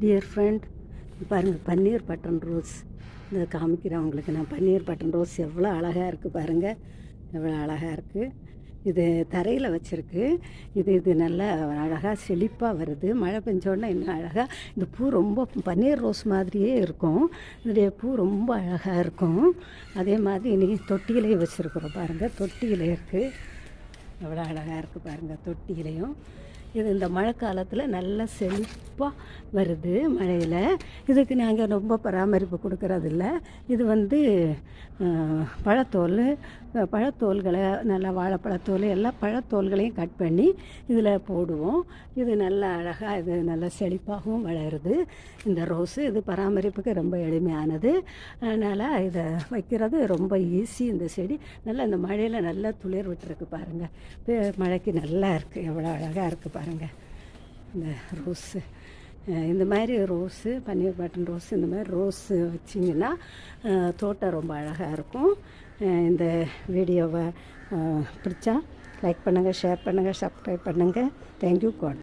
Dear friend, பாருங்கள் பன்னீர் button rose. இந்த காமிக்கிறேன் உங்களுக்கு. நான் பன்னீர் பட்டன் ரோஸ் எவ்வளோ அழகாக இருக்குது பாருங்கள், எவ்வளோ அழகாக இருக்குது. இது தரையில் வச்சுருக்கு. இது நல்லா அழகாக செழிப்பாக வருது. மழை பெஞ்சோடனே இன்னும் அழகாக இந்த பூ ரொம்ப பன்னீர் ரோஸ் மாதிரியே இருக்கும். இதோடைய பூ ரொம்ப அழகாக இருக்கும். அதே மாதிரி இனி தொட்டியிலையும் வச்சுருக்குறோம் பாருங்கள். தொட்டியிலே இருக்குது, எவ்வளோ அழகாக இருக்குது பாருங்கள் தொட்டியிலையும். இது இந்த மழை காலத்தில் நல்லா செழிப்பாக வருது மழையில். இதுக்கு நாங்கள் ரொம்ப பராமரிப்பு கொடுக்கறதில்ல. இது பழத்தோல்களை நல்லா வாழைப்பழத்தோல் எல்லா பழத்தோல்களையும் கட் பண்ணி இதில் போடுவோம். இது நல்லா அழகாக இது நல்லா செழிப்பாகவும் வளருது இந்த ரோஸு. இது பராமரிப்புக்கு ரொம்ப எளிமையானது. அதனால் இதை வைக்கிறது ரொம்ப ஈஸி. இந்த செடி நல்லா இந்த மழையில் நல்லா துளிர் விட்டுருக்கு பாருங்கள். மழைக்கு நல்லா இருக்குது, எவ்வளோ அழகாக இருக்குது பாருங்கள் இந்த ரோஸு. இந்த மாதிரி ரோஸு, பன்னீர் பட்டன் ரோஸு, இந்த மாதிரி ரோஸு வச்சிங்கன்னா தோட்டம் ரொம்ப அழகாக இருக்கும். இந்த வீடியோவை பிடிச்சா லைக் பண்ணுங்கள், ஷேர் பண்ணுங்கள், சப்ஸ்கிரைப் பண்ணுங்கள். Thank you God.